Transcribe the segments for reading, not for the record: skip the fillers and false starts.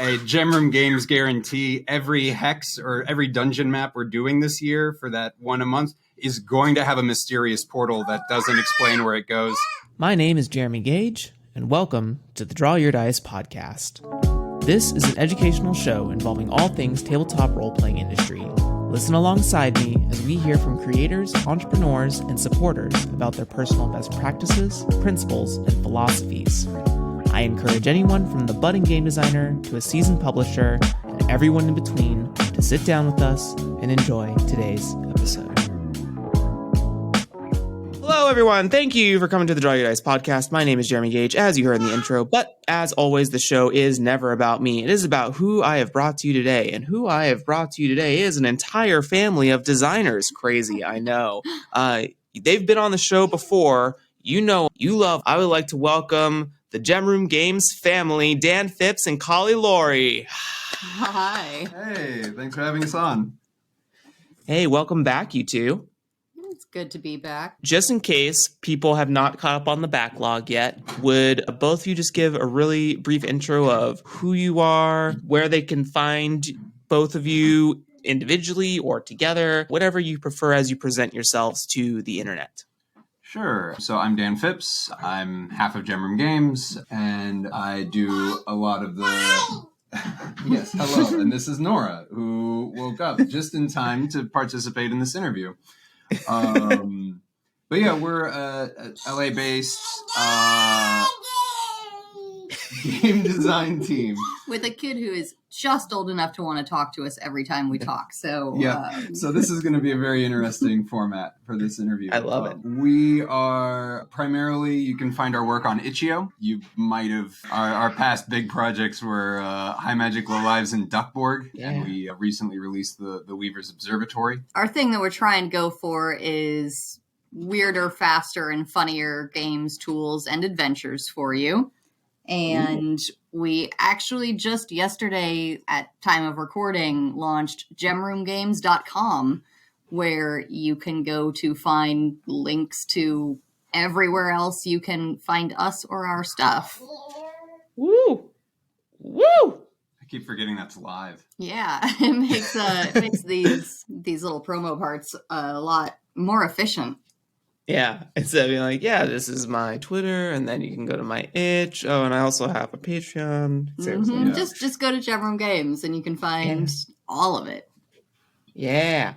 a Gem Room Games guarantee. Every hex or every dungeon map we're doing this year for that one a month is going to have a mysterious portal that doesn't explain where it goes. My name is Jeremy Gage, and welcome to the Draw Your Dice podcast. This is an educational show involving all things tabletop role-playing industry. Listen alongside me as we hear from creators, entrepreneurs, and supporters about their personal best practices, principles, and philosophies. I encourage anyone from the budding game designer to a seasoned publisher and everyone in between to sit down with us and enjoy today's episode. Hello, everyone. Thank you for coming to the Draw Your Dice podcast. My name is Jeremy Gage, as you heard in the intro. But as always, the show is never about me. It is about who I have brought to you today. And who I have brought to you today is an entire family of designers. Crazy, I know. They've been on the show before. You know, you love. I would like to welcome the Gem Room Games family, Dan Phipps and Lawrie. Hi. Hey, thanks for having us on. Hey, welcome back, you two. It's good to be back. Just in case people have not caught up on the backlog yet, would both of you just give a really brief intro of who you are, where they can find both of you individually or together, whatever you prefer as you present yourselves to the internet? Sure. So I'm Dan Phipps. I'm half of Gem Room Games, and I do a lot of the... Yes, hello. And this is Nora, who woke up just in time to participate in this interview. But yeah, we're a LA-based game design team. With a kid who is just old enough to want to talk to us every time we talk. So yeah, so this is going to be a very interesting format for this interview. I love it. We are primarily, you can find our work on Itch.io. You might have, our past big projects were High Magic, Low Lives, and Duckborg. Yeah. And we recently released the Weaver's Observatory. our thing that we're trying to go for is weirder, faster, and funnier games, tools, and adventures for you. And we actually just yesterday, at time of recording, launched gemroomgames.com, where you can go to find links to everywhere else you can find us or our stuff. Woo! Woo! I keep forgetting that's live. Yeah, it makes these little promo parts a lot more efficient. Yeah, instead of being like, yeah, this is my Twitter, and then you can go to my itch. Oh, and I also have a Patreon. Seriously. Mm-hmm. Yeah. Just go to Gem Room Games and you can find all of it. Yeah.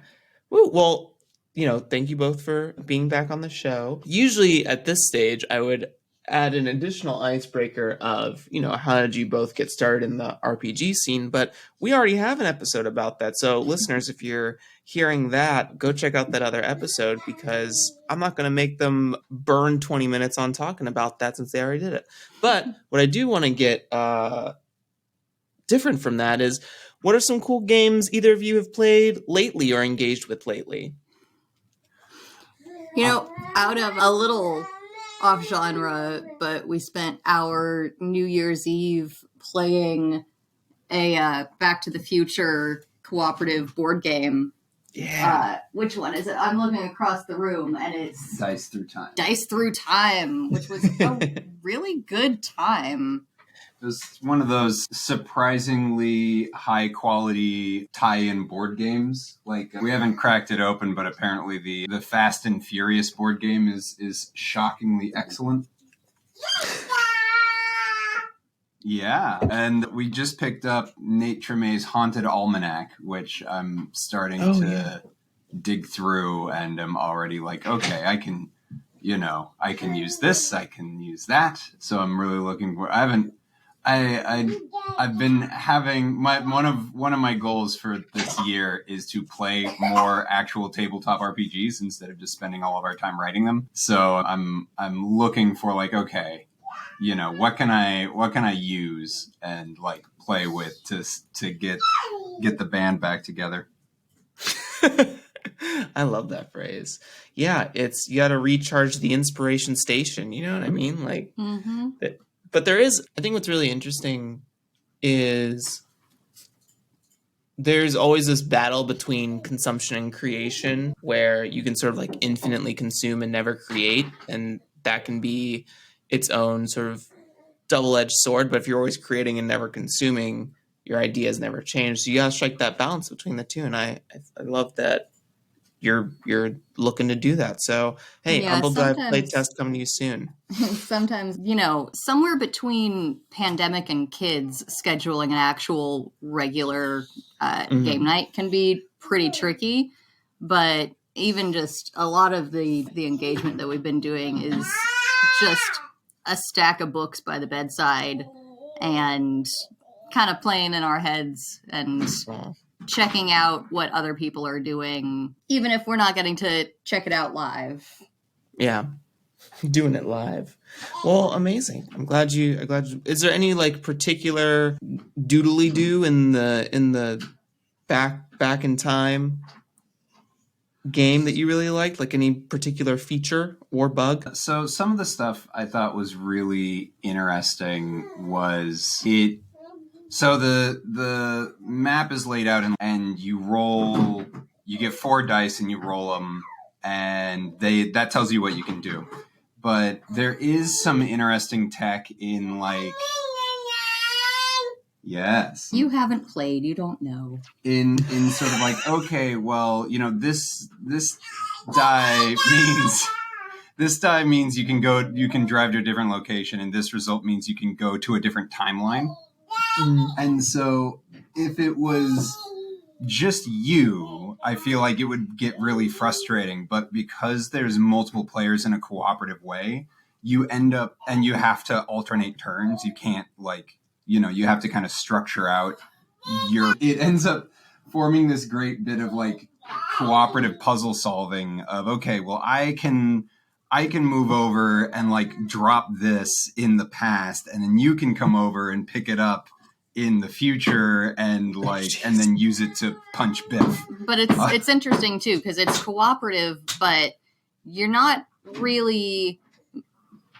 Woo. Well, thank you both for being back on the show. Usually at this stage, I would add an additional icebreaker of, how did you both get started in the RPG scene? But we already have an episode about that. So listeners, if you're hearing that, go check out that other episode, because I'm not going to make them burn 20 minutes on talking about that since they already did it. But what I do want to get different from that is, what are some cool games either of you have played lately or engaged with lately? Out of a little off genre, but we spent our New Year's Eve playing a Back to the Future cooperative board game. Yeah. Which one is it? I'm looking across the room, and it's Dice Through Time. Dice Through Time, which was a really good time. It was one of those surprisingly high-quality tie-in board games. Like, we haven't cracked it open, but apparently the Fast and Furious board game is shockingly excellent. Yeah, and we just picked up Nate Tremay's Haunted Almanac, which I'm starting to dig through, and I'm already like, okay, I can use this, I can use that. So I'm really looking for. I've been having one of my goals for this year is to play more actual tabletop RPGs instead of just spending all of our time writing them. So I'm looking for, like, okay, what can I use and like play with to get the band back together. I love that phrase. Yeah, it's, you got to recharge the inspiration station. You know what I mean? Like, but there is, I think what's really interesting is there's always this battle between consumption and creation, where you can sort of like infinitely consume and never create. And that can be its own sort of double-edged sword. But if you're always creating and never consuming, your ideas never change. So you gotta strike that balance between the two. And I love that you're looking to do that. So hey, Yeah, Humble Dive sometimes playtest coming to you soon. sometimes, somewhere between pandemic and kids, scheduling an actual regular game night can be pretty tricky. But even just a lot of the engagement that we've been doing is just a stack of books by the bedside and kind of playing in our heads and checking out what other people are doing, even if we're not getting to check it out live. Yeah. Doing it live. Well, amazing. I'm glad you is there any like particular doodly do in the back in time game that you really liked? Like any particular feature or bug? So some of the stuff I thought was really interesting was it. So the map is laid out and you roll. You get 4 dice and you roll them, and that tells you what you can do. But there is some interesting tech in like. Yes. You haven't played, you don't know. In sort of like, okay, well, this die means you can drive to a different location, and this result means you can go to a different timeline. And so if it was just you, I feel like it would get really frustrating. But because there's multiple players in a cooperative way, you end up, and you have to alternate turns. You can't you have to kind of structure out it ends up forming this great bit of like cooperative puzzle solving of, okay, well, I can move over and like drop this in the past, and then you can come over and pick it up in the future and and then use it to punch Biff. But it's interesting too, because it's cooperative, but you're not really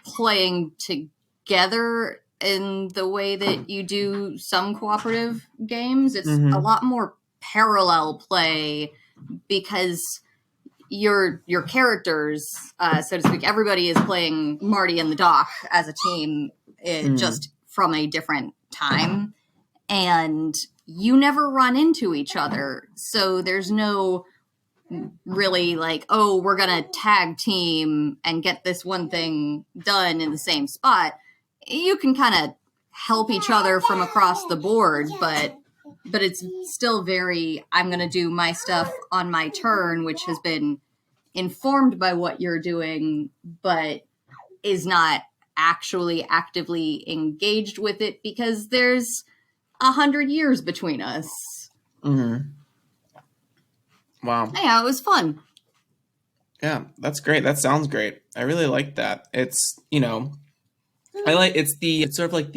playing together in the way that you do some cooperative games. It's a lot more parallel play because your characters, so to speak, everybody is playing Marty and the Doc as a team, just from a different time. And you never run into each other. So there's no really like, oh, we're going to tag team and get this one thing done in the same spot. You can kind of help each other from across the board, but it's still very, I'm going to do my stuff on my turn, which has been informed by what you're doing, but is not actually actively engaged with it because there's 100 years between us. Wow. Yeah, it was fun. Yeah, that's great. That sounds great. I really like that. It's, I like it's sort of like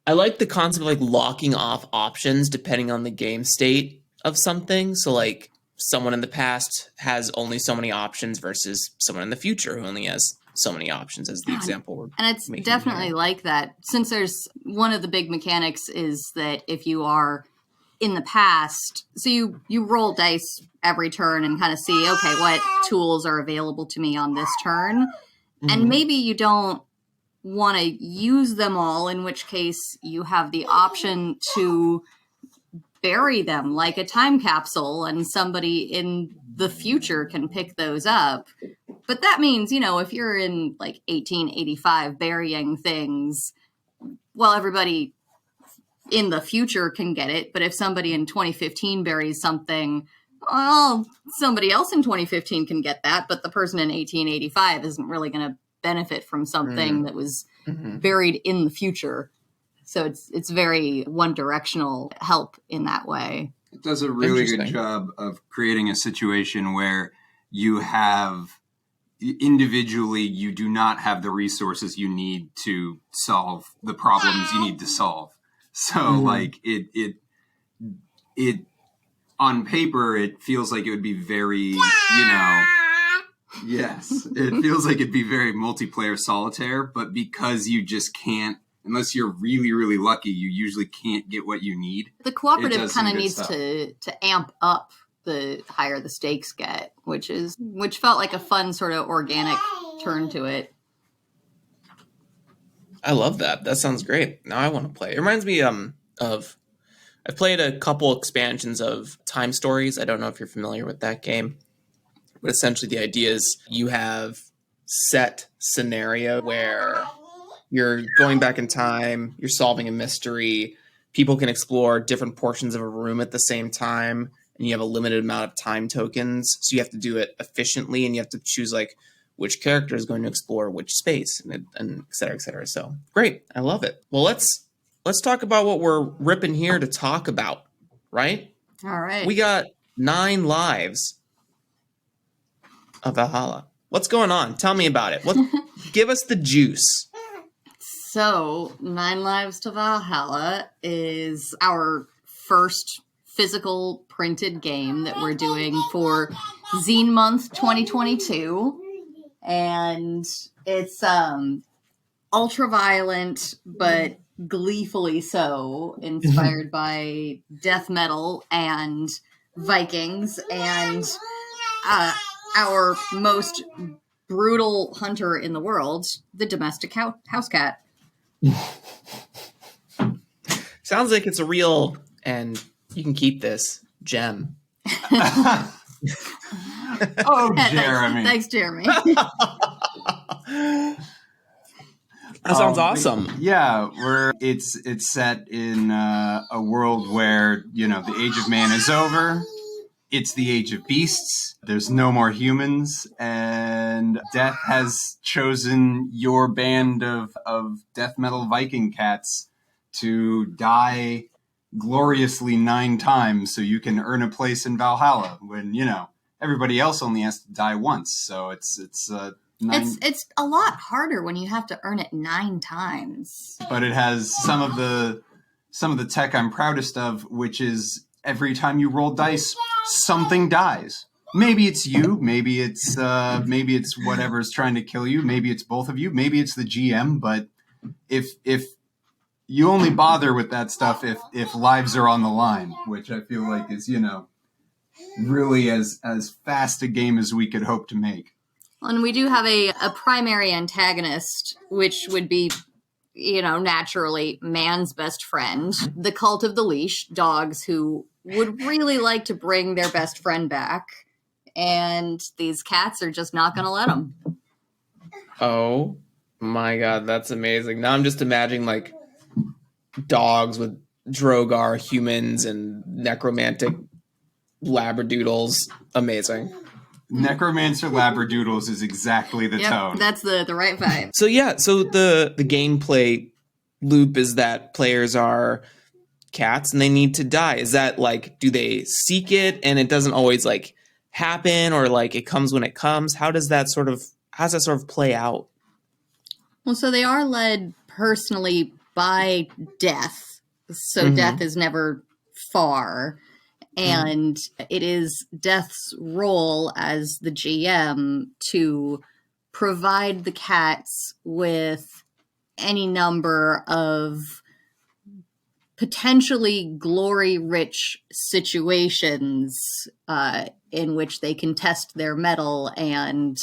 I like the concept of like locking off options depending on the game state of something. So like someone in the past has only so many options versus someone in the future who only has so many options, as the example we're and it's making definitely here. like that, since there's one of the big mechanics is that if you are in the past, so you roll dice every turn and kind of see, okay, what tools are available to me on this turn. And maybe you don't want to use them all, in which case you have the option to bury them like a time capsule and somebody in the future can pick those up. But that means, if you're in like 1885 burying things, well, everybody in the future can get it. But if somebody in 2015 buries something, well, somebody else in 2015 can get that, but the person in 1885 isn't really going to benefit from something that was buried in the future. So it's very one-directional help in that way. It does a really good job of creating a situation where you have individually, you do not have the resources you need to solve the problems you need to solve. So like it on paper, it feels like it would be very, yes, it feels like it'd be very multiplayer solitaire, but because you just can't, unless you're really, really lucky, you usually can't get what you need. The cooperative kind of needs to amp up the higher the stakes get, which felt like a fun sort of organic turn to it. I love that. That sounds great. Now I want to play. It reminds me of I've played a couple expansions of Time Stories. I don't know if you're familiar with that game, but essentially the idea is you have set scenario where you're going back in time, you're solving a mystery, people can explore different portions of a room at the same time, and you have a limited amount of time tokens, so you have to do it efficiently, and you have to choose like which character is going to explore which space, and et cetera, et cetera. So great, I love it. Well, let's talk about what we're ripping here to talk about, right? All right. We got 9 lives of Valhalla. What's going on? Tell me about it. Give us the juice. So, 9 Lives to Valhalla is our first physical printed game that we're doing for Zine Month 2022. And it's ultraviolent, but gleefully so, inspired by death metal and Vikings. And our most brutal hunter in the world, the domestic house cat. Sounds like it's a real, and you can keep this, gem. Oh, Jeremy. Thanks, Jeremy. That sounds awesome. Yeah, it's set in a world where, the age of man is over. It's the age of beasts. There's no more humans, and death has chosen your band of death metal Viking cats to die gloriously 9 times so you can earn a place in Valhalla when, everybody else only has to die once. So it's 9. It's a lot harder when you have to earn it 9 times. But it has some of the tech I'm proudest of, which is every time you roll dice, something dies. Maybe it's you, maybe it's whatever's trying to kill you, maybe it's both of you, maybe it's the GM, but if you only bother with that stuff if lives are on the line, which I feel like is, really as fast a game as we could hope to make. And we do have a primary antagonist, which would be, naturally man's best friend, the cult of the leash, dogs who would really like to bring their best friend back. And these cats are just not going to let them. Oh my God, that's amazing. Now I'm just imagining like dogs with Drogar humans and necromantic labradoodles. Amazing. Necromancer labradoodles is exactly the tone. That's the right vibe. So the gameplay loop is that players are cats and they need to die. Is that like, do they seek it and it doesn't always like happen, or like it comes when it comes? How does that sort of play out? Well, so they are led personally by death. So death is never far. And it is Death's role as the GM to provide the cats with any number of potentially glory-rich situations in which they can test their mettle and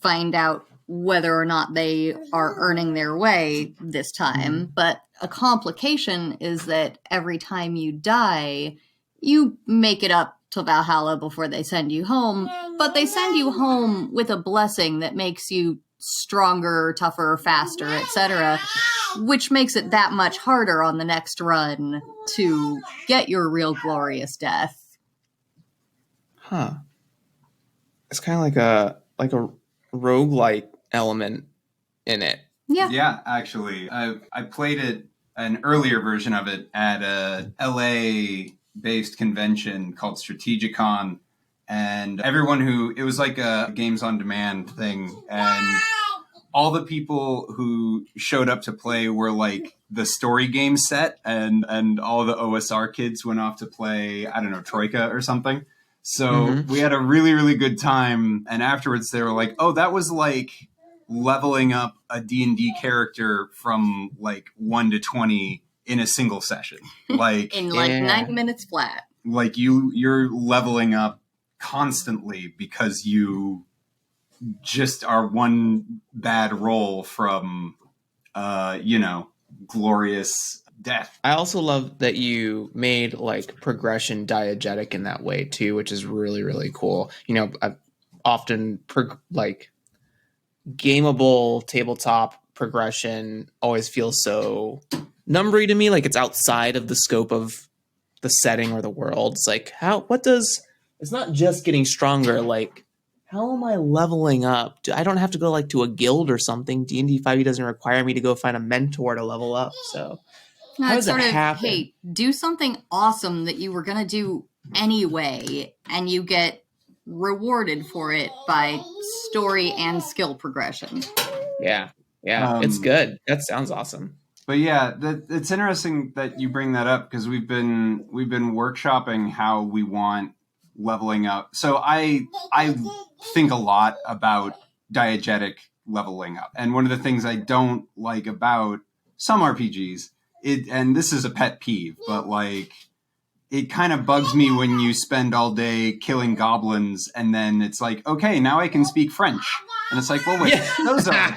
find out whether or not they are earning their way this time. But a complication is that every time you die, you make it up to Valhalla before they send you home, but they send you home with a blessing that makes you stronger, tougher, faster, etc., which makes it that much harder on the next run to get your real glorious death. Huh. It's kind of like a roguelike element in it. Yeah. Yeah, actually. I played it, an earlier version of it, at a LA based convention called Strategicon, and it was like a games on demand thing, and all the people who showed up to play were like the story game set, and all the OSR kids went off to play, I don't know, Troika or something. So we had a really, really good time, and afterwards they were like, oh, that was like leveling up a D&D character from like 1 to 20 in a single session, like in like 90 minutes flat. Like you're leveling up constantly because you just are one bad roll from glorious death. I also love that you made like progression diegetic in that way too, which is really, really cool. I've often like gameable tabletop progression always feels so numbery to me, like it's outside of the scope of the setting or the world. It's like, it's not just getting stronger, like how am I leveling up? I don't have to go like to a guild or something. D&D 5e doesn't require me to go find a mentor to level up. So No, how it's does sort that of, happen? hey, do something awesome that you were going to do anyway, and you get rewarded for it by story and skill progression. Yeah, it's good. That sounds awesome. But yeah, it's interesting that you bring that up because we've been workshopping how we want leveling up. So I think a lot about diegetic leveling up, and one of the things I don't like about some RPGs, and this is a pet peeve, but like it kind of bugs me when you spend all day killing goblins and then it's like, okay, now I can speak French, and it's like, well, wait, those are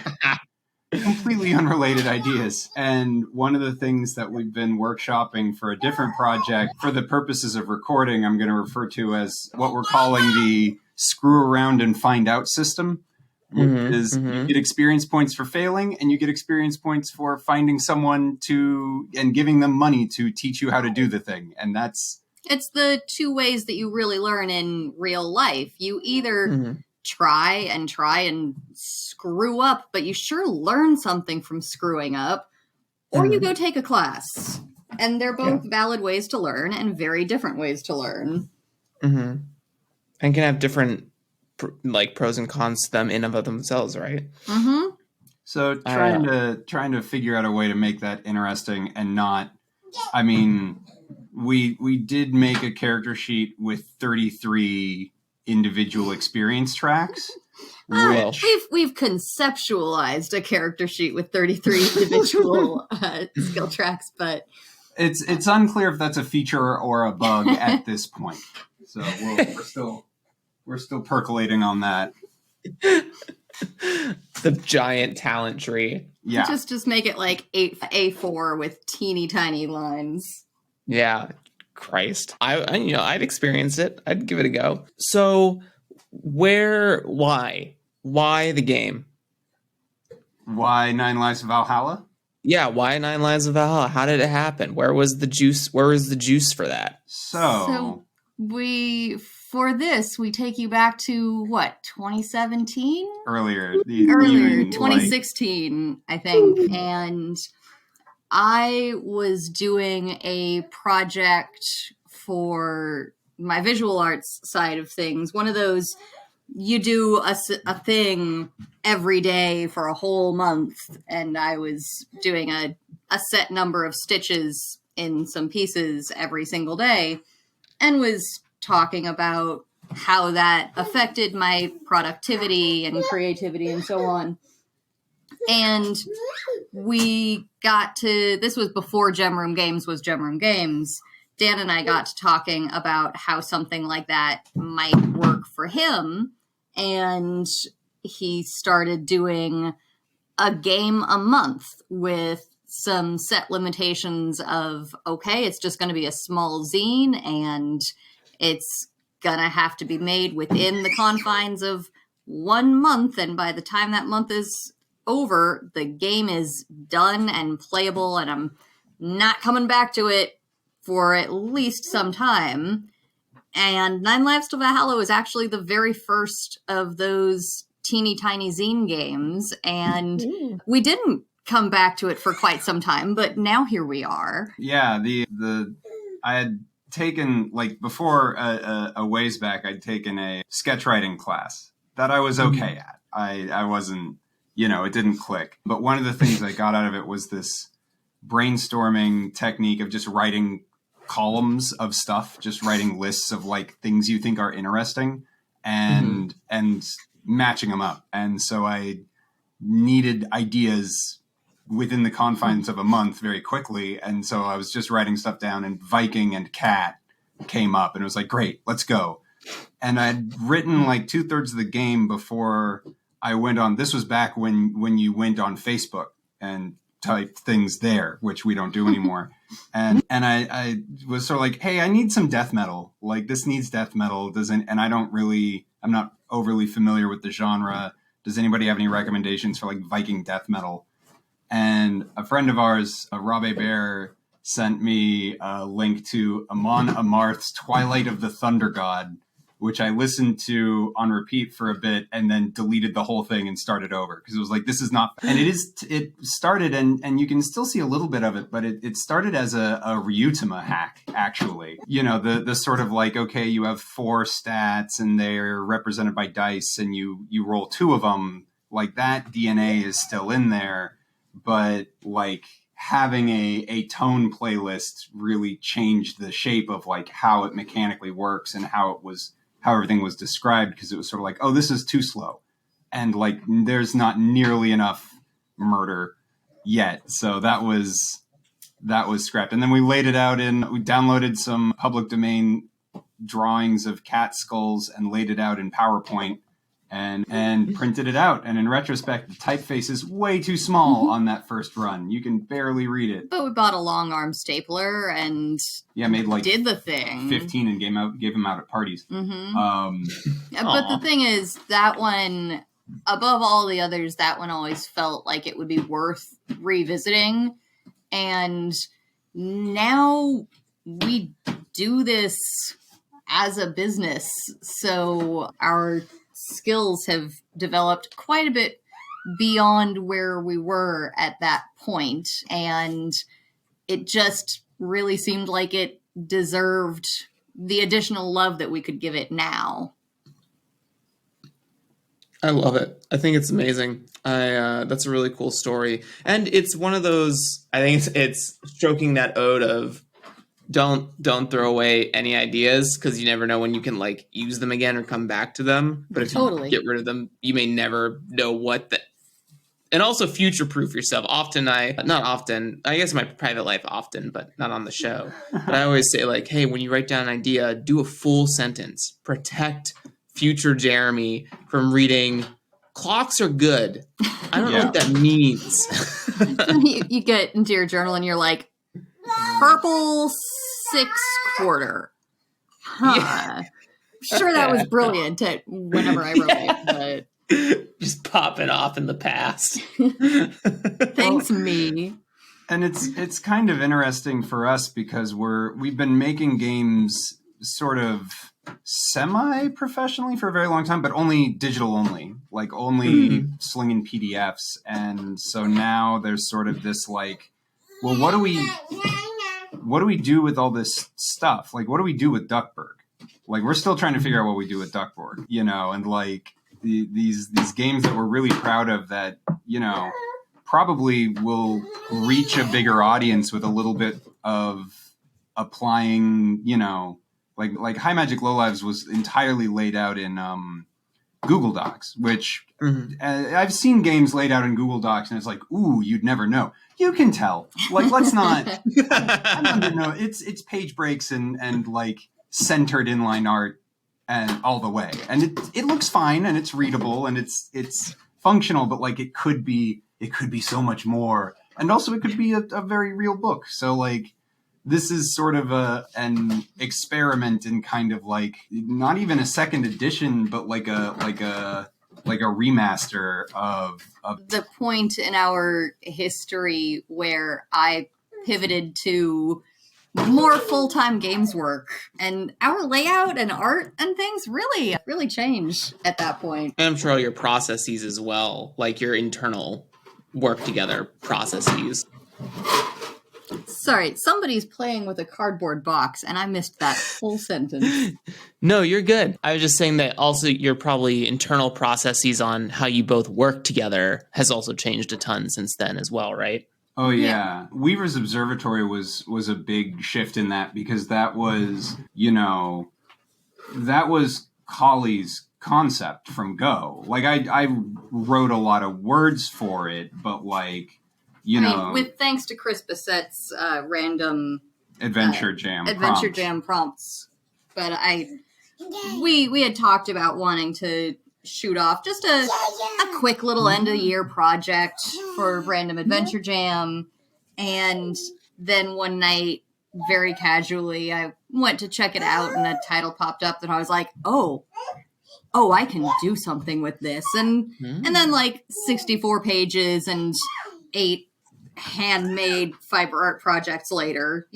completely unrelated ideas. And one of the things that we've been workshopping for a different project for the purposes of recording, I'm going to refer to as what we're calling the screw around and find out system, which is you get experience points for failing and you get experience points for finding someone and giving them money to teach you how to do the thing. And it's the two ways that you really learn in real life. You either try and screw up, but you sure learn something from screwing up, or you go take a class. And they're both valid ways to learn and very different ways to learn. And can have different like pros and cons to them in and of themselves, right? So trying to figure out a way to make that interesting and not, I mean, we did make a character sheet with 33 individual experience tracks. We've conceptualized a character sheet with 33 individual skill tracks, but it's unclear if that's a feature or a bug at this point. So we're still percolating on that. The giant talent tree. Yeah, just make it like A4 with teeny tiny lines. Yeah, Christ. I'd experience it. I'd give it a go. So why the game? Why 9 Lives of Valhalla? Yeah, why 9 Lives of Valhalla? How did it happen? Where was the juice for that? So for this, we take you back to what, 2017? Earlier, 2016, I think. And I was doing a project for my visual arts side of things. One of those, you do a thing every day for a whole month. And I was doing a set number of stitches in some pieces every single day and was talking about how that affected my productivity and creativity and so on. And we got to, this was before Gem Room Games was Gem Room Games. Dan and I got to talking about how something like that might work for him. And he started doing a game a month with some set limitations of, okay, it's just going to be a small zine and it's going to have to be made within the confines of 1 month. And by the time that month is over, the game is done and playable, and I'm not coming back to it for at least some time. And 9 Lives to Valhalla was actually the very first of those teeny tiny zine games, and we didn't come back to it for quite some time, but now here we are. Yeah, I had taken, like, before a ways back, I'd taken a sketch writing class that I was okay at. I wasn't, it didn't click. But one of the things I got out of it was this brainstorming technique of just writing columns of stuff, just writing lists of like things you think are interesting and matching them up. And so I needed ideas within the confines of a month very quickly. And so I was just writing stuff down, and Viking and Cat came up, and it was like, great, let's go. And I'd written like 2/3 of the game before I went on. This was back when you went on Facebook and type things there, which we don't do anymore. And I was sort of like, hey, I need some death metal. Like, this needs death metal. And I'm not overly familiar with the genre. Does anybody have any recommendations for like Viking death metal? And a friend of ours, Rob Bear, sent me a link to Amon Amarth's Twilight of the Thunder God, which I listened to on repeat for a bit and then deleted the whole thing and started over because it was like, this is not. And it started, and you can still see a little bit of it, but it started as a Ryutama hack, actually. You know, the sort of like, okay, you have 4 stats and they're represented by dice and you roll 2 of them. Like, that DNA is still in there, but like having a tone playlist really changed the shape of like how it mechanically works and how everything was described, because it was sort of like, oh, this is too slow. And like, there's not nearly enough murder yet. So that was scrapped. And then we laid it out we downloaded some public domain drawings of cat skulls and laid it out in PowerPoint and printed it out. And in retrospect, the typeface is way too small on that first run. You can barely read it. But we bought a long arm stapler and made like did the thing. 15 and gave them out at parties. Mm-hmm. But the thing is, that one, above all the others, that one always felt like it would be worth revisiting. And now we do this as a business, so our skills have developed quite a bit beyond where we were at that point, and it just really seemed like it deserved the additional love that we could give it now. I love it. I think it's amazing. That's a really cool story, and it's one of those. I think it's stroking that ode of don't throw away any ideas, because you never know when you can like use them again or come back to them. But if you get rid of them, you may never know and also future-proof yourself. Not often, I guess in my private life often, but not on the show. But I always say like, hey, when you write down an idea, do a full sentence. Protect future Jeremy from reading, clocks are good. I don't know what that means. you get into your journal and you're like, purple 6/4. Huh. Yeah. Sure, that was brilliant whenever I wrote it, but just popping off in the past. Thanks, me. And it's kind of interesting for us because we've been making games sort of semi-professionally for a very long time, but only digital only, like only slinging PDFs. And so now there's sort of this like, well, what do we do with all this stuff? Like, what do we do with Duckburg? Like, we're still trying to figure out what we do with Duckburg, you know, and like these games that we're really proud of that, you know, probably will reach a bigger audience with a little bit of applying, you know, like High Magic Low Lives was entirely laid out in Google Docs, which I've seen games laid out in Google Docs and it's like, ooh, you'd never know. You can tell. Like, let's not. I don't know. It's page breaks and like centered inline art and all the way, and it looks fine and it's readable and it's functional, but like it could be so much more, and also it could be a very real book. So like, this is sort of an experiment in kind of like not even a second edition, but like a remaster of the point in our history where I pivoted to more full-time games work, and our layout and art and things really changed at that point. And I'm sure all your processes as well, like your internal work together processes. Sorry, somebody's playing with a cardboard box, and I missed that whole sentence. No, you're good. I was just saying that also your probably internal processes on how you both work together has also changed a ton since then as well, right? Oh, yeah. Weaver's Observatory was a big shift in that, because that was, you know, that was Colley's concept from Go. Like, I wrote a lot of words for it, but like, I mean, with thanks to Chris Bassett's random Adventure Jam prompts. But we had talked about wanting to shoot off just a quick little end of the year project for Random Adventure Jam. And then one night, very casually, I went to check it out and a title popped up and I was like, oh, I can do something with this. And then like 64 pages and 8 handmade fiber art projects later,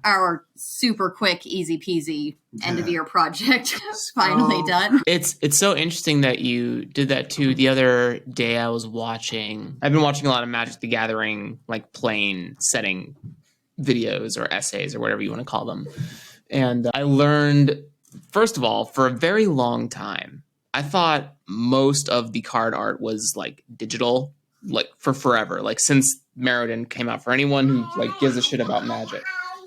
our super quick, easy peasy end of year project finally done. It's so interesting that you did that too. The other day I've been watching a lot of Magic the Gathering, like playing setting videos or essays or whatever you want to call them. And I learned, first of all, for a very long time, I thought most of the card art was like digital, like for forever, like since Meriden came out. For anyone who like gives a shit about Magic,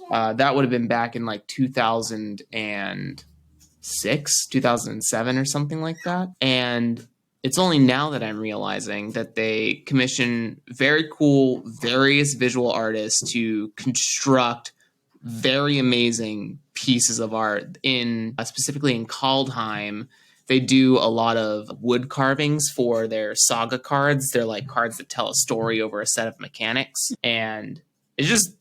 that would have been back in like 2006, 2007 or something like that. And it's only now that I'm realizing that they commission very cool, various visual artists to construct very amazing pieces of art. Specifically in Kaldheim, they do a lot of wood carvings for their saga cards. They're like cards that tell a story over a set of mechanics. And it's just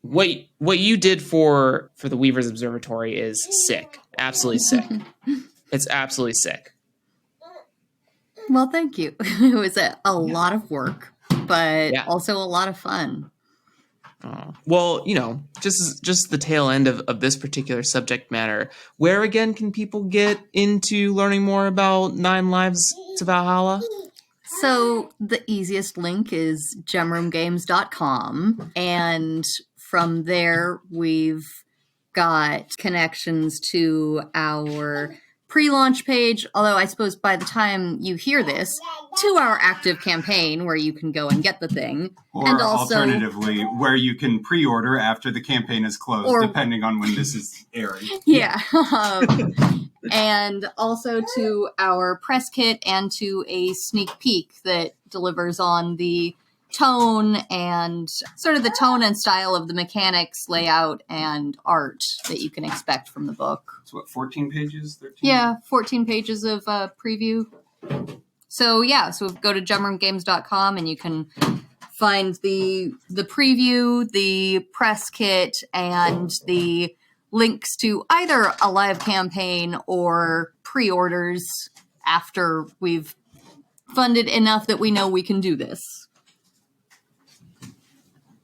what you did for the Weaver's Observatory is sick. Absolutely sick. It's absolutely sick. Well, thank you. It was a lot of work, but also a lot of fun. Well, just the tail end of this particular subject matter. Where again can people get into learning more about 9 Lives to Valhalla? So the easiest link is gemroomgames.com, and from there we've got connections to our pre-launch page, although I suppose by the time you hear this, to our active campaign where you can go and get the thing. Or and also, alternatively, where you can pre-order after the campaign is closed, depending on when this is airing. Yeah. And also to our press kit and to a sneak peek that delivers on the tone and sort of the tone and style of the mechanics, layout, and art that you can expect from the book. It's 14 pages? 13? Yeah, 14 pages of preview. So go to gemroomgames.com and you can find the preview, the press kit, and the links to either a live campaign or pre-orders after we've funded enough that we know we can do this.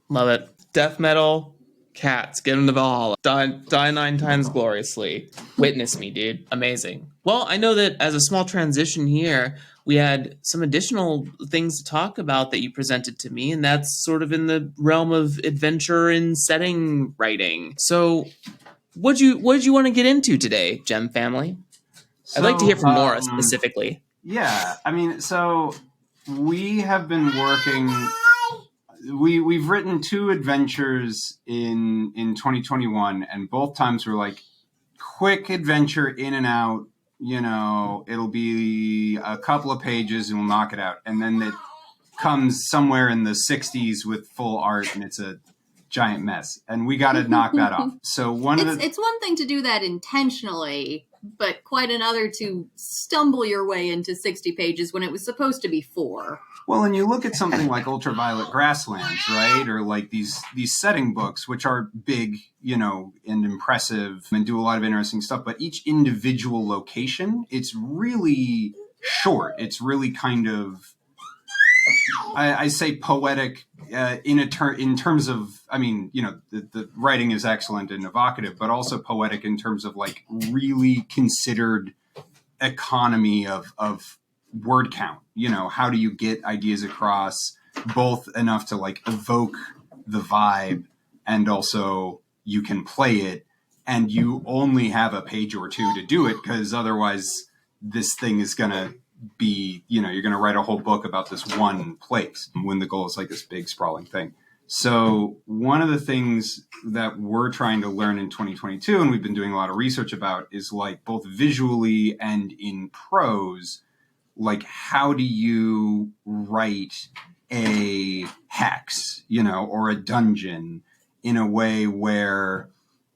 Love it. Death metal, cats, get them to Valhalla. Die 9 times gloriously. Witness me, dude. Amazing. Well, I know that as a small transition here, we had some additional things to talk about that you presented to me, and that's sort of in the realm of adventure and setting writing. So what'd you want to get into today, Gem family? I'd like to hear from Laura specifically. Yeah, so we have been working... We've written 2 adventures in 2021, and both times were like quick adventure in and out. It'll be a couple of pages and we'll knock it out. And then it comes somewhere in the 60s with full art and it's a giant mess. And we got to knock that off. So it's one thing to do that intentionally, but quite another to stumble your way into 60 pages when it was supposed to be 4. Well, and you look at something like Ultraviolet Grasslands, right? Or like these setting books, which are big, and impressive and do a lot of interesting stuff. But each individual location, it's really short. It's really kind of, I say poetic in terms of, the writing is excellent and evocative, but also poetic in terms of like really considered economy of word count. How do you get ideas across both enough to like evoke the vibe and also you can play it and you only have a page or 2 to do it because otherwise this thing is going to be, you're going to write a whole book about this one place when the goal is like this big sprawling thing. So one of the things that we're trying to learn in 2022, and we've been doing a lot of research about, is like both visually and in prose, like how do you write a hex, or a dungeon in a way where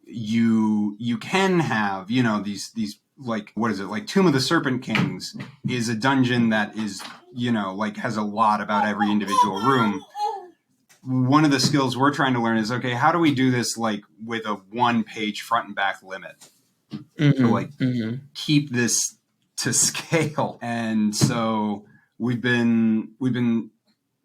you can have, these like, what is it? Like Tomb of the Serpent Kings is a dungeon that is, like has a lot about every individual room. One of the skills we're trying to learn is, okay, how do we do this like with a 1-page front and back limit? To keep this to scale. And so we've been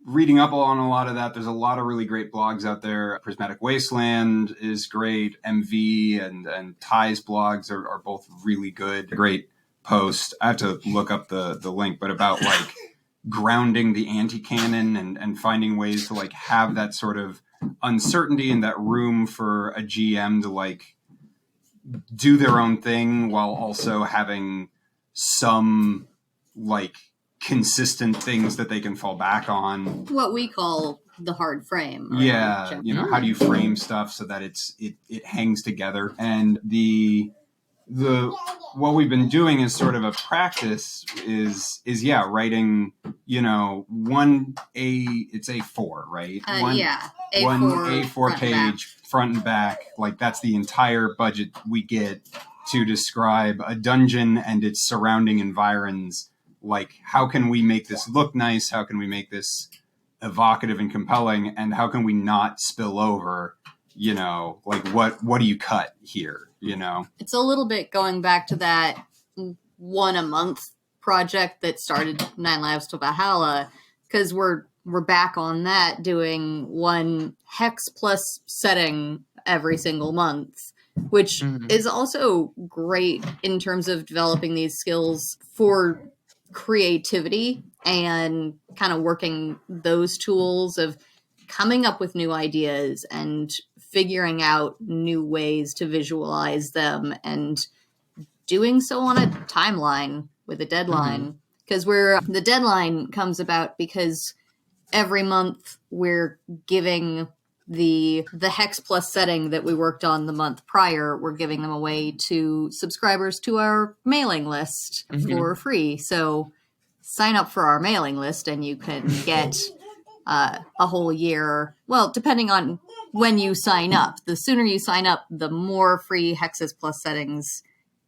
reading up on a lot of that. There's a lot of really great blogs out there. Prismatic Wasteland is great. MV and Ty's blogs are both really good. Great post. I have to look up the link, but about like grounding the anti-canon and finding ways to like have that sort of uncertainty and that room for a GM to like do their own thing while also having some like consistent things that they can fall back on. What we call the hard frame. Yeah. How do you frame stuff so that it hangs together? And the what we've been doing is sort of a practice is writing, it's A4, right? A4, one A4 page front and back. Like that's the entire budget we get to describe a dungeon and its surrounding environs. Like, how can we make this look nice? How can we make this evocative and compelling? And how can we not spill over? Like what do you cut here? It's a little bit going back to that 1 a month project that started 9 Lives to Valhalla, because we're back on that, doing 1 hex plus setting every single month, which is also great in terms of developing these skills for creativity and kind of working those tools of coming up with new ideas and figuring out new ways to visualize them and doing so on a timeline with a deadline. Because the deadline comes about because every month we're giving the hex plus setting that we worked on the month prior, we're giving them away to subscribers to our mailing list for free. So sign up for our mailing list and you can get a whole year. Well, depending on when you sign up. The sooner you sign up, the more free hexes plus settings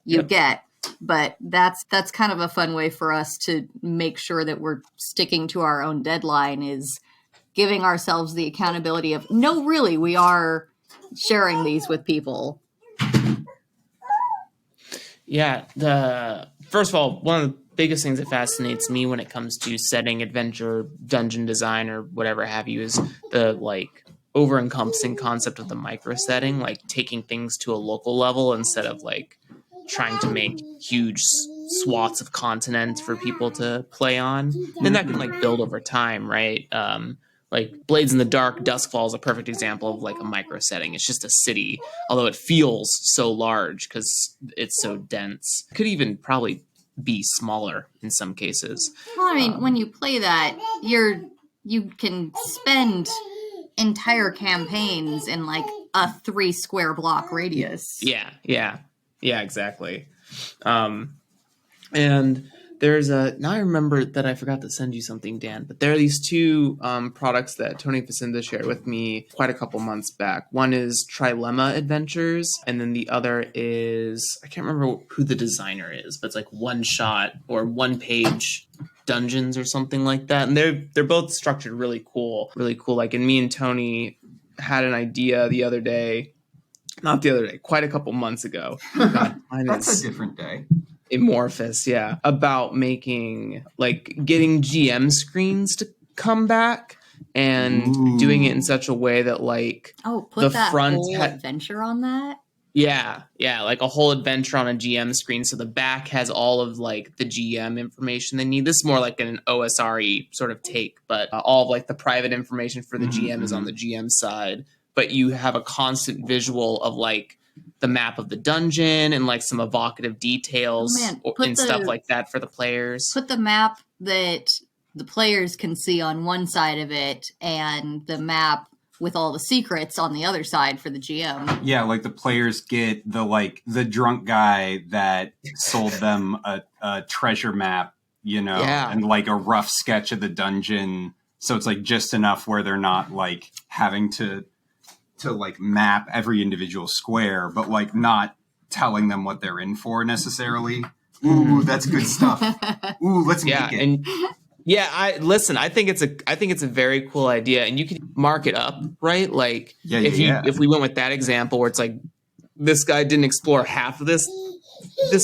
you get. But that's kind of a fun way for us to make sure that we're sticking to our own deadline, is giving ourselves the accountability of, no, really, we are sharing these with people. Yeah. First of all, one of the biggest things that fascinates me when it comes to setting, adventure, dungeon design, or whatever have you, is the like over-encompassing concept of the micro setting, like taking things to a local level instead of like trying to make huge swaths of continent for people to play on. And that can like build over time, right? Like Blades in the Dark, Duskfall is a perfect example of like a micro setting. It's just a city, although it feels so large because it's so dense. It could even probably be smaller in some cases. Well, I mean, when you play that, you can spend entire campaigns in like a 3 square block radius. Yeah, exactly. And there's now I remember that I forgot to send you something, Dan, but there are these 2 products that Tony Facinda shared with me quite a couple months back. One is Trilemma Adventures, and then the other is, I can't remember who the designer is, but it's like 1-shot or 1-page dungeons or something like that. And they're both structured really cool. Like, and me and Tony had an idea quite a couple months ago. God, that's a different day. Amorphous, yeah, about making, like, getting GM screens to come back and doing it in such a way that, like, put the that front whole adventure on that. Yeah, like a whole adventure on a GM screen, so the back has all of like the GM information they need. This is more like an OSRE sort of take, but all of like the private information for the GM is on the GM side. But you have a constant visual of like the map of the dungeon and like some evocative details and stuff like that for the players. Put the map that the players can see on one side of it and the map with all the secrets on the other side for the GM. Yeah, like the players get the drunk guy that sold them a treasure map, and like a rough sketch of the dungeon. So it's like just enough where they're not like having to like map every individual square, but like not telling them what they're in for necessarily. Ooh, that's good stuff. Ooh, let's make it. And I think it's a very cool idea, and you can mark it up, right? Like if we went with that example where it's like this guy didn't explore half of this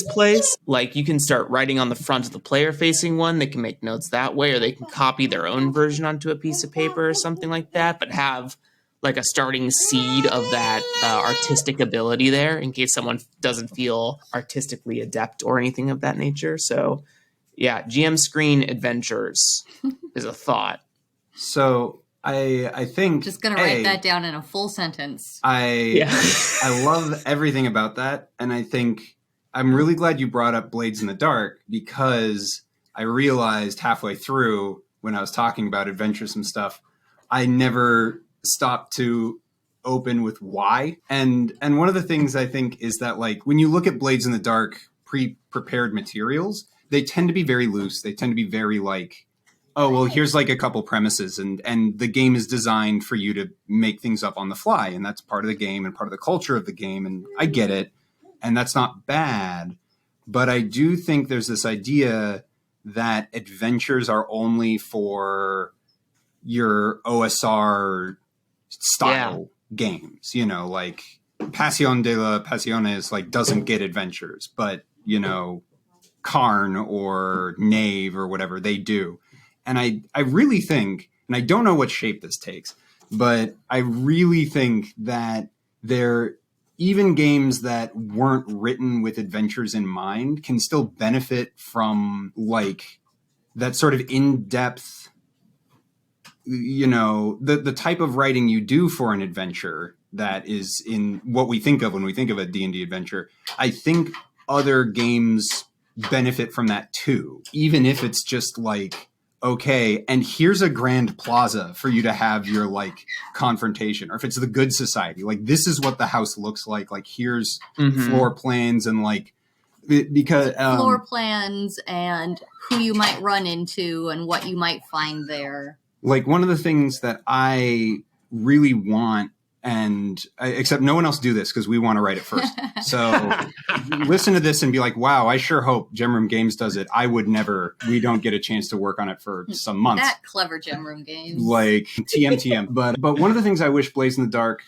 place, like you can start writing on the front of the player facing one. They can make notes that way, or they can copy their own version onto a piece of paper or something like that, but have like a starting seed of that artistic ability there in case someone doesn't feel artistically adept or anything of that nature. So yeah, GM screen adventures is a thought. So I think just gonna write that down in a full sentence. I love everything about that, and I think I'm really glad you brought up Blades in the Dark, because I realized halfway through when I was talking about adventuresome stuff, I never stopped to open with why. And one of the things I think is that, like, when you look at Blades in the Dark pre-prepared materials, they tend to be very loose. They tend to be very like, oh, well, here's like a couple premises, and the game is designed for you to make things up on the fly, and that's part of the game and part of the culture of the game, and I get it, and that's not bad. But I do think there's this idea that adventures are only for your OSR style games, you know, like Passion de la Pasiones like doesn't get adventures, but you know, Karn or Knave or whatever, they do. And I really think, and I don't know what shape this takes, but I really think that even games that weren't written with adventures in mind can still benefit from like that sort of in-depth, you know, the type of writing you do for an adventure that is in what we think of when we think of a D&D adventure. I think other games benefit from that too, even if it's just like, okay, and here's a grand plaza for you to have your like confrontation, or if it's the Good Society, like this is what the house looks like here's floor plans, and like because floor plans and who you might run into and what you might find there. Like one of the things that I really want, except no one else do this because we want to write it first. So listen to this and be like, wow, I sure hope Gem Room Games does it. I would never. We don't get a chance to work on it for some months. That clever Gem Room Games. Like TM. But one of the things I wish Blaze in the Dark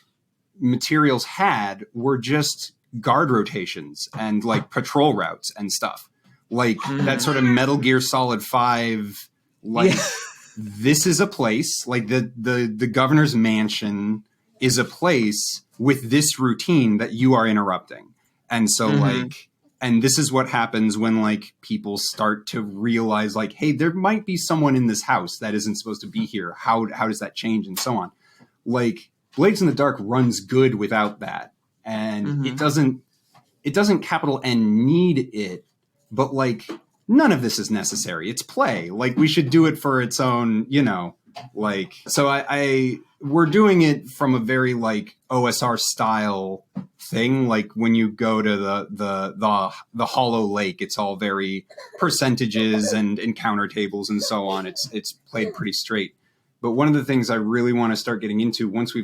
materials had were just guard rotations and like patrol routes and stuff. Like that sort of Metal Gear Solid 5, like this is a place, like the governor's mansion is a place with this routine that you are interrupting. And so like, and this is what happens when like people start to realize like, hey, there might be someone in this house that isn't supposed to be here. How does that change, and so on? Like Blades in the Dark runs good without that. And it doesn't capital N need it, but like none of this is necessary. It's play. Like we should do it for its own, you know, like, so we're doing it from a very like OSR style thing. Like when you go to the Hollow Lake, it's all very percentages and encounter tables and so on. It's played pretty straight. But one of the things I really want to start getting into once we're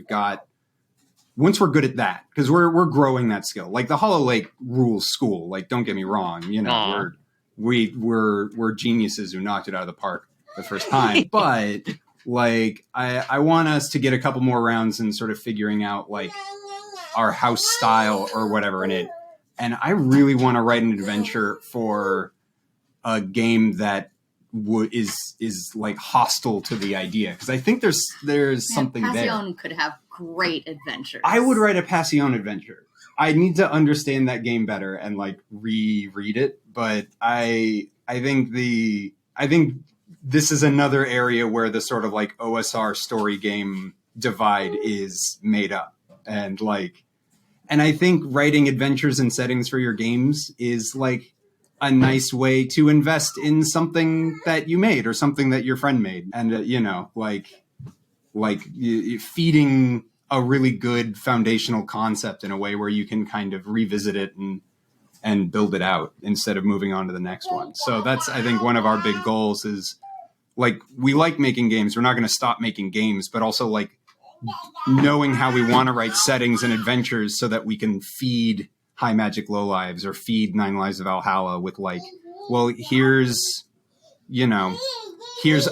good at that, because we're growing that skill. Like the Hollow Lake rules school. Like don't get me wrong, you know, we're geniuses who knocked it out of the park the first time. But like I want us to get a couple more rounds in sort of figuring out like our house style or whatever in it. And I really want to write an adventure for a game that is like hostile to the idea, because I think there's something Passion there. Passion could have great adventures. I would write a Passion adventure. I need to understand that game better and like reread it, but I think this is another area where the sort of like OSR story game divide is made up. And I think writing adventures and settings for your games is like a nice way to invest in something that you made or something that your friend made. And, you know, like feeding a really good foundational concept in a way where you can kind of revisit it and build it out instead of moving on to the next one. So that's, I think, one of our big goals is like, we like making games. We're not going to stop making games, but also like knowing how we want to write settings and adventures so that we can feed High Magic Low Lives or feed 9 Lives of Valhalla with like, well, here's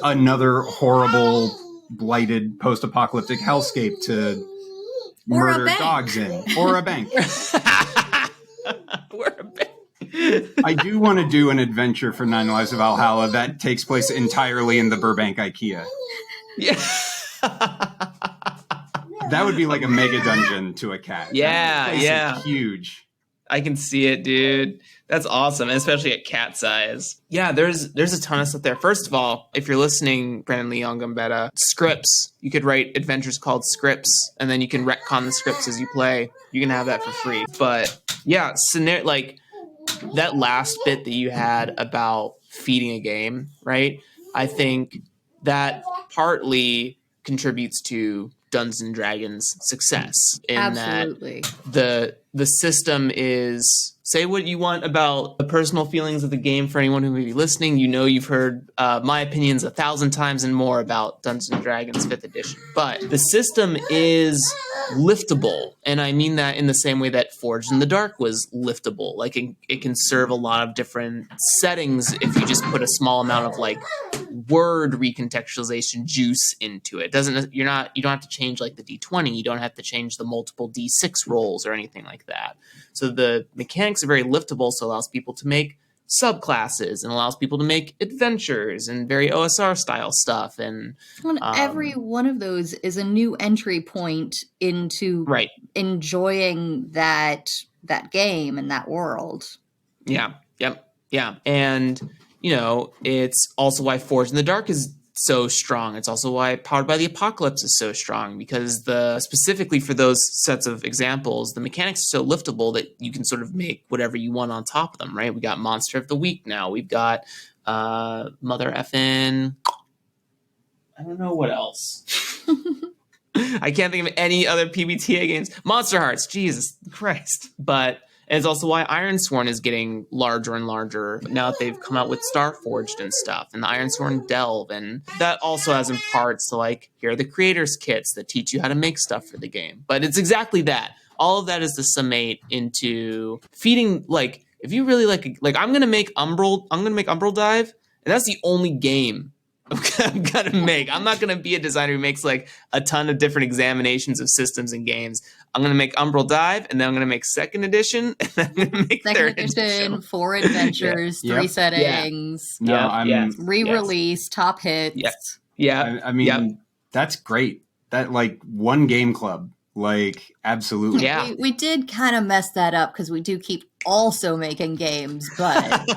another horrible, blighted post-apocalyptic hellscape to murder dogs in, or a bank. Or a bank. I do want to do an adventure for 9 Lives of Valhalla that takes place entirely in the Burbank IKEA. Yeah. That would be like a mega dungeon to a cat. Yeah, yeah. Huge. I can see it, dude. That's awesome, especially at cat size. Yeah, there's a ton of stuff there. First of all, if you're listening, Brandon Leon Gambetta, scripts. You could write adventures called scripts, and then you can retcon the scripts as you play. You can have that for free. But yeah, like that last bit that you had about feeding a game, right? I think that partly contributes to Dungeons and Dragons' success in Absolutely. that the system is, say what you want about the personal feelings of the game for anyone who may be listening. You know, you've heard my opinions 1,000 times and more about Dungeons and Dragons 5th edition, but the system is liftable. And I mean that in the same way that Forged in the Dark was liftable. Like it can serve a lot of different settings if you just put a small amount of like word recontextualization juice into it. You don't have to change like the D20. You don't have to change the multiple D6 rolls or anything like that. So the mechanics are very liftable, so it allows people to make subclasses and allows people to make adventures and very OSR style stuff. And every one of those is a new entry point into enjoying that game and that world. Yeah. Yep. Yeah. And it's also why Forged in the Dark is so strong. It's also why Powered by the Apocalypse is so strong, because specifically for those sets of examples, the mechanics are so liftable that you can sort of make whatever you want on top of them, right? We got Monster of the Week now. We've got Mother Effin', I don't know what else. I can't think of any other PBTA games. Monster Hearts, Jesus Christ. But it's also why Ironsworn is getting larger and larger now that they've come out with Starforged and stuff, and the Ironsworn Delve. And that also has in parts to like, here are the creators kits that teach you how to make stuff for the game. But it's exactly that. All of that is to summate into feeding, like, if you really like I'm gonna make Umbral Dive, and that's the only game I'm gonna make. I'm not gonna be a designer who makes like a ton of different examinations of systems and games. I'm gonna make Umbral Dive, and then I'm gonna make 2nd edition, and then I'm gonna make 3rd edition. 4 adventures, 3 settings. Yeah. No, re-release, top hits. Yeah. I mean, that's great. That like one game club, like absolutely. Yeah. We did kind of mess that up because we do keep also making games, but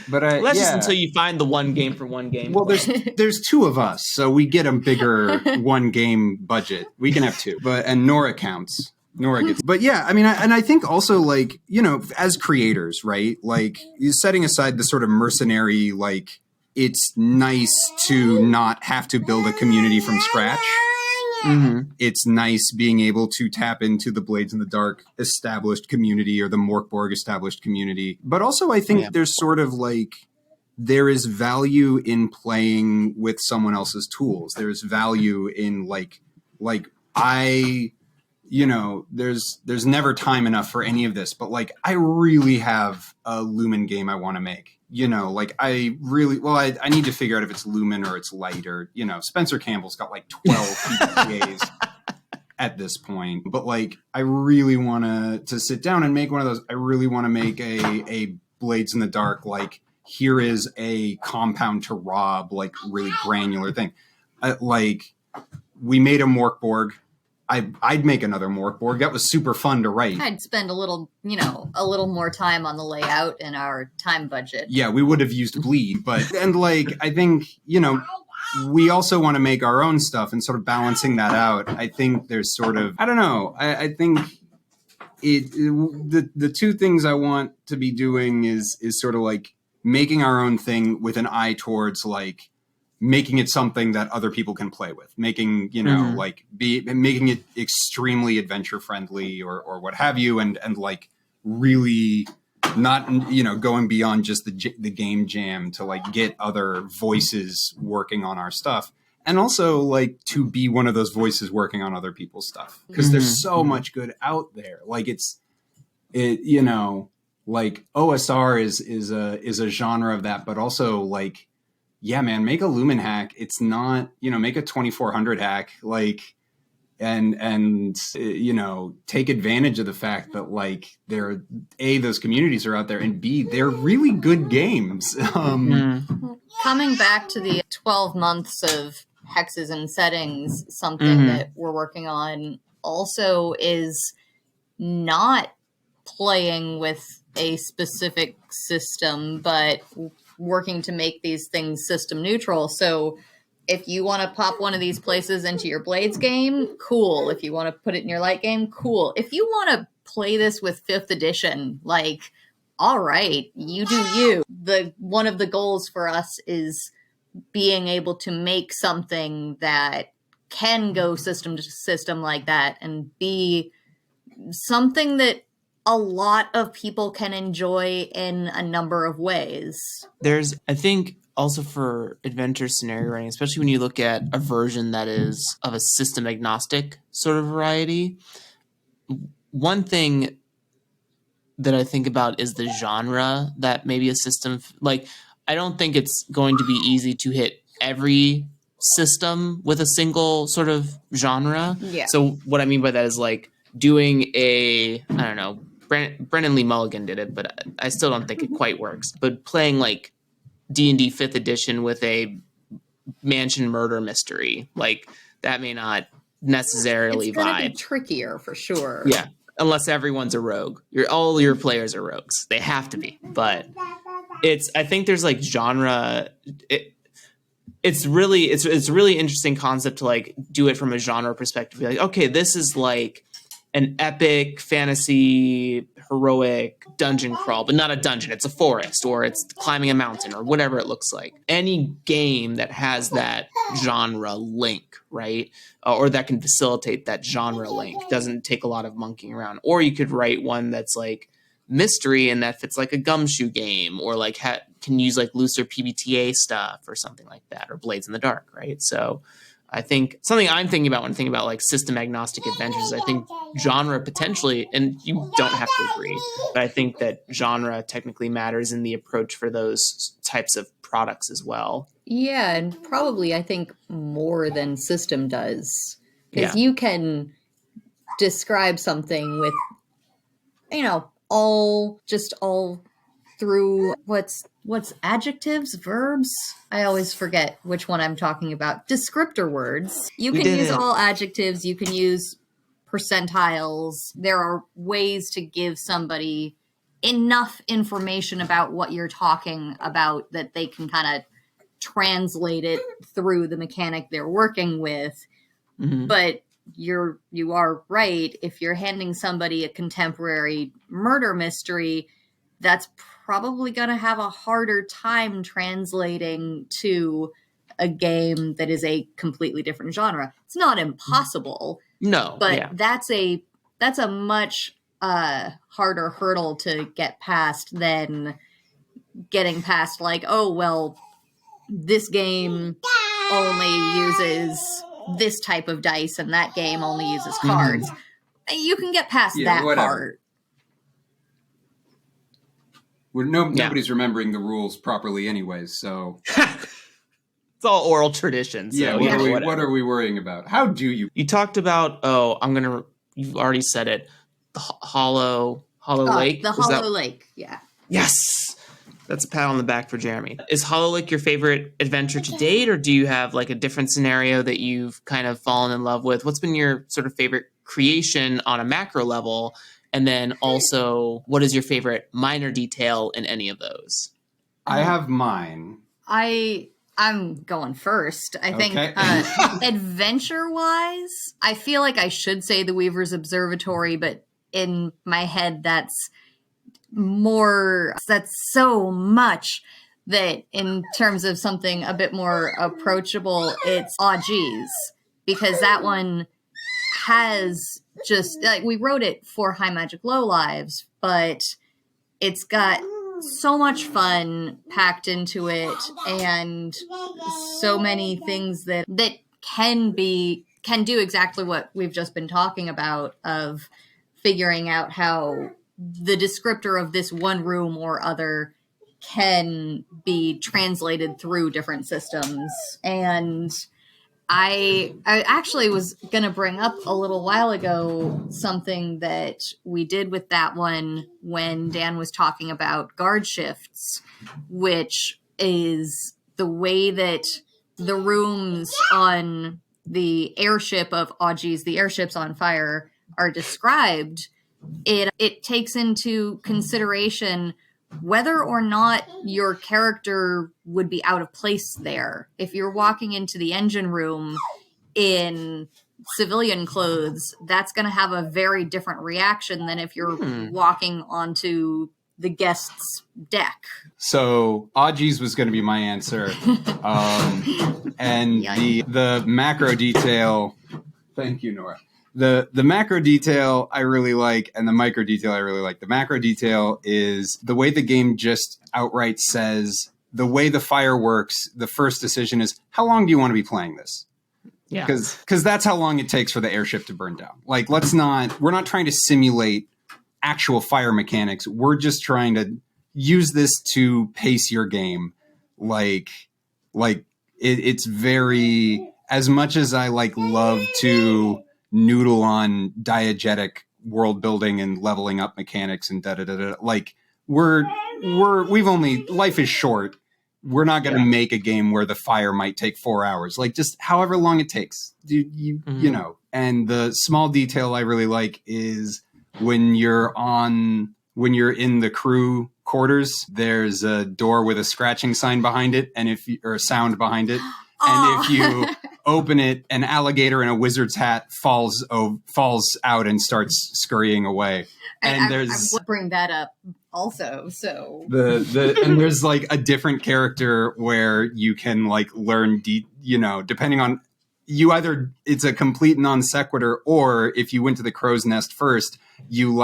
that's just until you find the one game for one game. Well, there's 2 of us, so we get a bigger one game budget. We can have 2, and Nora counts. Nora gets. But yeah, I mean, I think also like as creators, right? Like setting aside the sort of mercenary, like it's nice to not have to build a community from scratch. Mm-hmm. It's nice being able to tap into the Blades in the Dark established community or the Morkborg established community. But also I think there's sort of like, there is value in playing with someone else's tools. There's value in there's never time enough for any of this, but like I really have a Lumen game I want to make. I need to figure out if it's Lumen or it's Light or, Spencer Campbell's got like 12 PPTAs at this point. But like, I really want to sit down and make one of those. I really want to make a Blades in the Dark, like here is a compound to rob, like really granular thing. We made a Morkborg. I'd make another Morkborg. That was super fun to write. I'd spend a little more time on the layout and our time budget. Yeah, we would have used Bleed, I think, we also want to make our own stuff and sort of balancing that out. I think there's sort of, I don't know. I think the 2 things I want to be doing is sort of like making our own thing with an eye towards like making it something that other people can play with, making, making it extremely adventure friendly or what have you. And like really not, going beyond just the game jam to like get other voices working on our stuff. And also like to be one of those voices working on other people's stuff. Cause there's so much good out there. Like it, you know, like OSR is a genre of that, but also like, yeah, man, make a Lumen hack. It's not, you know, make a 2400 hack, like, and you know, take advantage of the fact that like they're those communities are out there, and B, they're really good games. Coming back to the 12 months of hexes and settings, something that we're working on also is not playing with a specific system, but working to make these things system neutral. So if you want to pop one of these places into your Blades game, cool. If you want to put it in your light game, cool. If you want to play this with 5th edition, like, all right, you do you. One of the goals for us is being able to make something that can go system to system like that and be something that a lot of people can enjoy in a number of ways. There's, I think, also for adventure scenario writing, especially when you look at a version that is of a system agnostic sort of variety, one thing that I think about is the genre that maybe a system, like, I don't think it's going to be easy to hit every system with a single sort of genre. Yeah. So what I mean by that is like doing I don't know, Brennan Lee Mulligan did it, but I still don't think it quite works. But playing like D&D 5th edition with a mansion murder mystery, like that may not necessarily it's gonna vibe. be trickier for sure. Yeah, unless everyone's a rogue. All your players are rogues. They have to be. But I think there's like genre. It's a really interesting concept to like do it from a genre perspective. Be like, okay, this is like an epic fantasy heroic dungeon crawl, but not a dungeon. It's a forest, or it's climbing a mountain, or whatever it looks like. Any game that has that genre link, right? Or that can facilitate that genre link doesn't take a lot of monkeying around. Or you could write one that's like mystery and that fits like a gumshoe game, or like can use like looser PBTA stuff or something like that, or Blades in the Dark, right? So I think something I'm thinking about when thinking about like system agnostic adventures, I think genre potentially, and you don't have to agree, but I think that genre technically matters in the approach for those types of products as well. Yeah, and probably I think more than system does. Because Yeah. you can describe something with, you know, all through what's adjectives, verbs? I always forget which one I'm talking about. Descriptor words. You can use all adjectives, you can use percentiles. There are ways to give somebody enough information about what you're talking about that they can kind of translate it through the mechanic they're working with. Mm-hmm. But you are right. If you're handing somebody a contemporary murder mystery, that's probably going to have a harder time translating to a game that is a completely different genre. It's not impossible. No, but yeah. that's a much harder hurdle to get past than getting past like, oh, well, this game only uses this type of dice and that game only uses cards. You can get past that part. Nobody's remembering the rules properly anyways, so it's all oral tradition. So what are we worrying about? How do you? You talked about you've already said it. The Hollow Lake. The Hollow Lake, yeah. Yes. That's a pat on the back for Jeremy. Is Hollow Lake your favorite adventure to date, or do you have like a different scenario that you've kind of fallen in love with? What's been your sort of favorite creation on a macro level? And then also, what is your favorite minor detail in any of those? I have mine. I'm going first. I think adventure-wise, I feel like I should say the Weaver's Observatory, but in my head that's so much that in terms of something a bit more approachable, it's Geez, because that one has just like, we wrote it for High Magic Low Lives, but it's got so much fun packed into it and so many things that can do exactly what we've just been talking about, of figuring out how the descriptor of this one room or other can be translated through different systems. And I actually was going to bring up a little while ago something that we did with that one when Dan was talking about guard shifts, which is the way that the rooms on the airship of, oh geez, the airship's on fire are described. It takes into consideration whether or not your character would be out of place there. If you're walking into the engine room in civilian clothes, that's going to have a very different reaction than if you're walking onto the guest's deck. So Audgies was going to be my answer. And the macro detail, thank you, Nora. The macro detail I really like, and the micro detail I really like. The macro detail is the way the game just outright says, the way the fire works, the first decision is, how long do you want to be playing this? Yeah. Because that's how long it takes for the airship to burn down. Like, we're not trying to simulate actual fire mechanics. We're just trying to use this to pace your game. It's very, as much as I love to noodle on diegetic world building and leveling up mechanics and life is short. We're not going to make a game where the fire might take 4 hours, just however long it takes, you know. And the small detail I really like is when you're in the crew quarters, there's a door with a scratching sign behind it or a sound behind it. And if you open it, an alligator in a wizard's hat falls out and starts scurrying away. And I would bring that up also. So and there's a different character where you can learn depending on it's a complete non sequitur, or if you went to the crow's nest first, you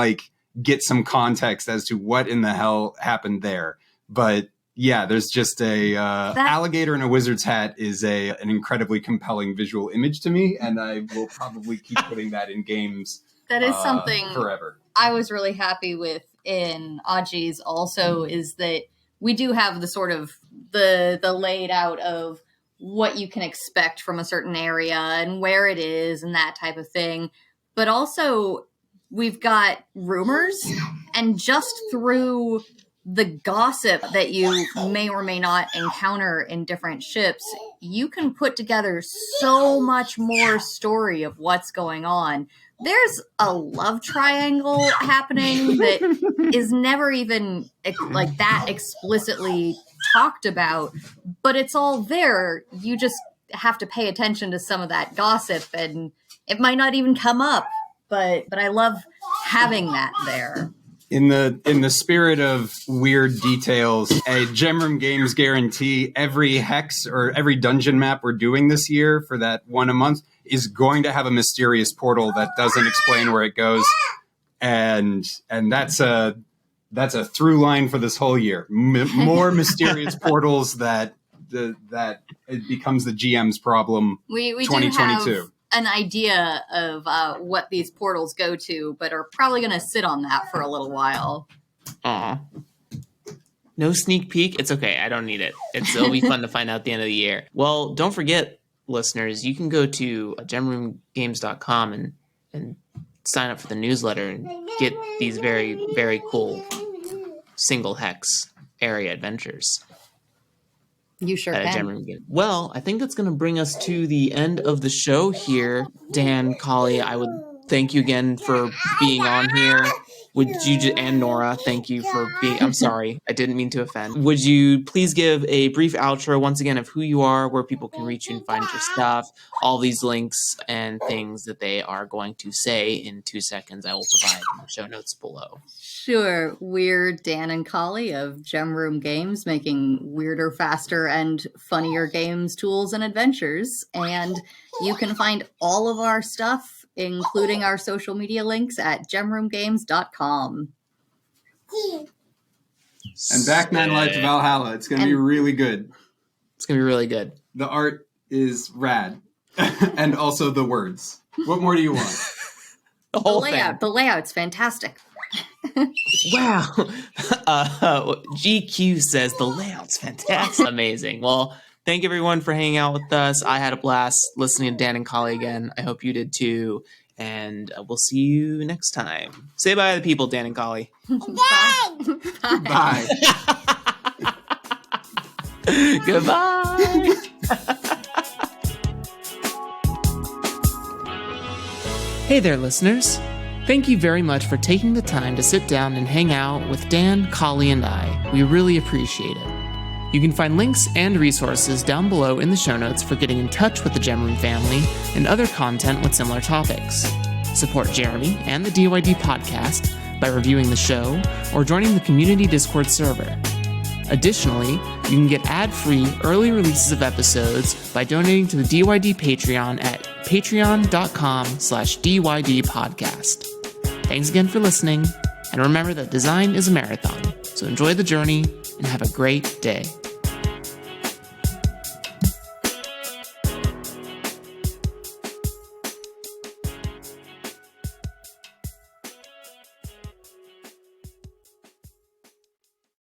get some context as to what in the hell happened there. But yeah, there's just alligator in a wizard's hat is an incredibly compelling visual image to me, and I will probably keep putting that in games. That is something forever. I was really happy with in Audgies also, is that we do have the sort of the laid out of what you can expect from a certain area and where it is and that type of thing. But also we've got rumors, and just through the gossip that you may or may not encounter in different ships, you can put together so much more story of what's going on. There's a love triangle happening that is never even that explicitly talked about, but it's all there. You just have to pay attention to some of that gossip, and it might not even come up, but I love having that there. In the spirit of weird details, a Gem Room Games guarantee every hex or every dungeon map we're doing this year for that one a month is going to have a mysterious portal that doesn't explain where it goes, and that's a through line for this whole year. More mysterious portals that it becomes the GM's problem. We 2022. Do have an idea of what these portals go to, but are probably going to sit on that for a little while. Aw. No sneak peek? It's okay. I don't need it. It'll be fun to find out at the end of the year. Well, don't forget, listeners, you can go to gemroomgames.com and sign up for the newsletter and get these very, very cool single hex area adventures. You sure can. Well, I think that's going to bring us to the end of the show here. Dan, Kali, I would thank you again for being on here. Would you, and Nora, thank you for being, I'm sorry, I didn't mean to offend. Would you please give a brief outro once again of who you are, where people can reach you and find your stuff, all these links and things that they are going to say in 2 seconds I will provide in the show notes below. Sure. We're Dan and Kali of Gem Room Games, making weirder, faster, and funnier games, tools, and adventures. And you can find all of our stuff, including our social media links, at gemroomgames.com. And back 9 Live to Valhalla. It's going to be really good. It's going to be really good. The art is rad. And also the words. What more do you want? The layout's fantastic. Wow. GQ says the layout's fantastic. Amazing. Well, thank everyone for hanging out with us. I had a blast listening to Dan and Collie again. I hope you did too. And we'll see you next time. Say bye to the people, Dan and Collie. Bye. Bye. Goodbye. Hey there, listeners. Thank you very much for taking the time to sit down and hang out with Dan, Collie, and I. We really appreciate it. You can find links and resources down below in the show notes for getting in touch with the Gem Room family and other content with similar topics. Support Jeremy and the DYD podcast by reviewing the show or joining the community Discord server. Additionally, you can get ad-free early releases of episodes by donating to the DYD Patreon at patreon.com/DYD podcast. Thanks again for listening, and remember that design is a marathon, so enjoy the journey and have a great day.